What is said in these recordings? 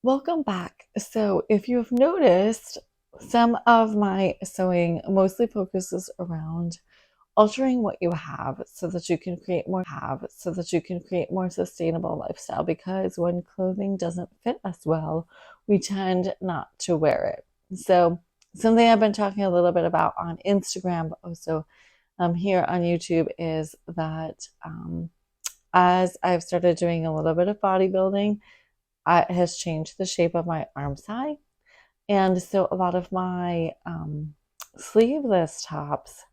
Welcome back. So if you've noticed, some of my sewing mostly focuses around altering what you have so that you can create more sustainable lifestyle, because when clothing doesn't fit us well, we tend not to wear it. So something I've been talking a little bit about on Instagram, but also here on YouTube, is that as I've started doing a little bit of bodybuilding, it has changed the shape of my Armcye. And so a lot of my sleeveless tops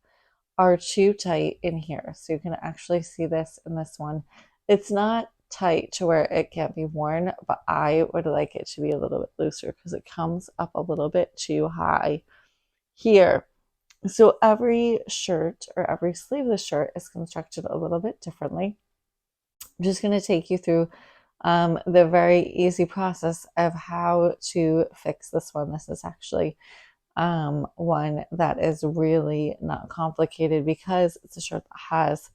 are too tight in here. So you can actually see this in this one. It's not tight to where it can't be worn, but I would like it to be a little bit looser because it comes up a little bit too high here. So every shirt or every sleeveless shirt is constructed a little bit differently. I'm just going to take you through the very easy process of how to fix this one. This is actually one that is really not complicated because it's a shirt that has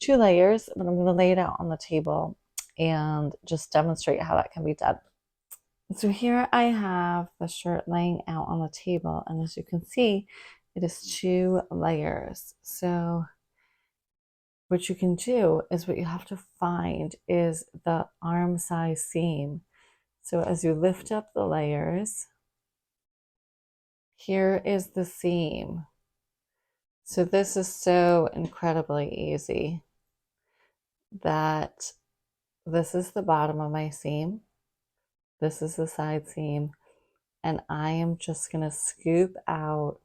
two layers, but I'm going to lay it out on the table and just demonstrate how that can be done. So here I have the shirt laying out on the table, and as you can see, it is two layers. So what you can do is, what you have to find is the arm size seam. So as you lift up the layers, here is the seam. So this is so incredibly easy that this is the bottom of my seam. This is the side seam. And I am just going to scoop out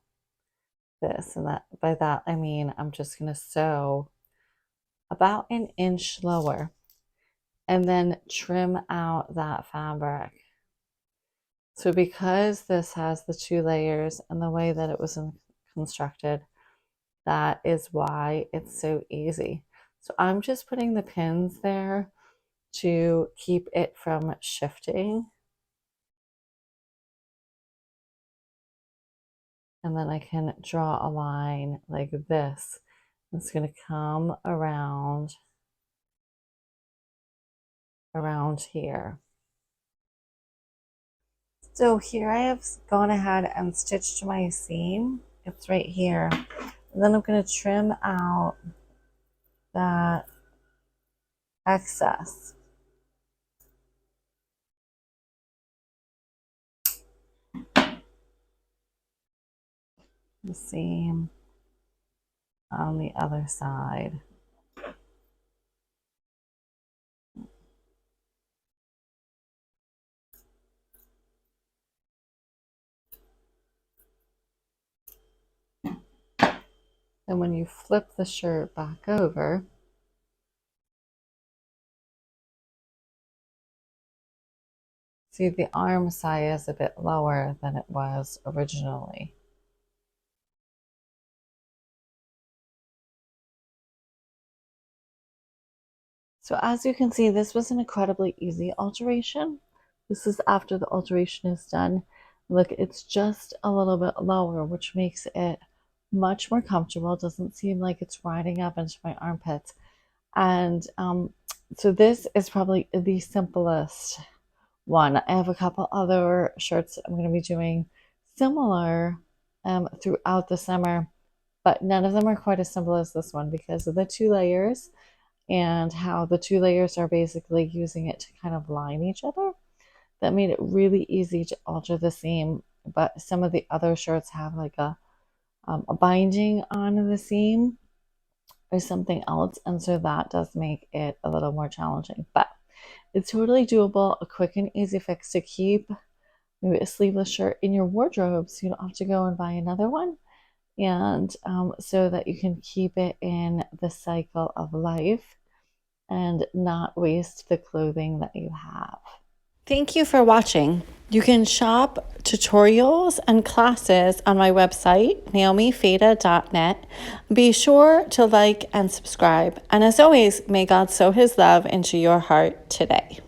this. And that, by that, I mean, I'm just going to sew about an inch lower and then trim out that fabric. So because this has the two layers and the way that it was constructed, that is why it's so easy. So I'm just putting the pins there to keep it from shifting. And then I can draw a line like this. It's going to come around here. So here I have gone ahead and stitched my seam. It's right here. And then I'm going to trim out that excess. The seam on the other side. And when you flip the shirt back over, see, the Armcye is a bit lower than it was originally. So as you can see, this was an incredibly easy alteration. This is after the alteration is done. Look, it's just a little bit lower, which makes it much more comfortable. It doesn't seem like it's riding up into my armpits. And so this is probably the simplest one. I have a couple other shirts I'm going to be doing similar throughout the summer, but none of them are quite as simple as this one because of the two layers and how the two layers are basically using it to kind of line each other. That made it really easy to alter the seam, but some of the other shirts have like a binding on the seam or something else, and so that does make it a little more challenging, but it's totally doable, a quick and easy fix to keep maybe a sleeveless shirt in your wardrobe so you don't have to go and buy another one, and so that you can keep it in the cycle of life and not waste the clothing that you have. Thank you for watching. You can shop tutorials and classes on my website, naomifeda.net. Be sure to like and subscribe. And as always, may God sow his love into your heart today.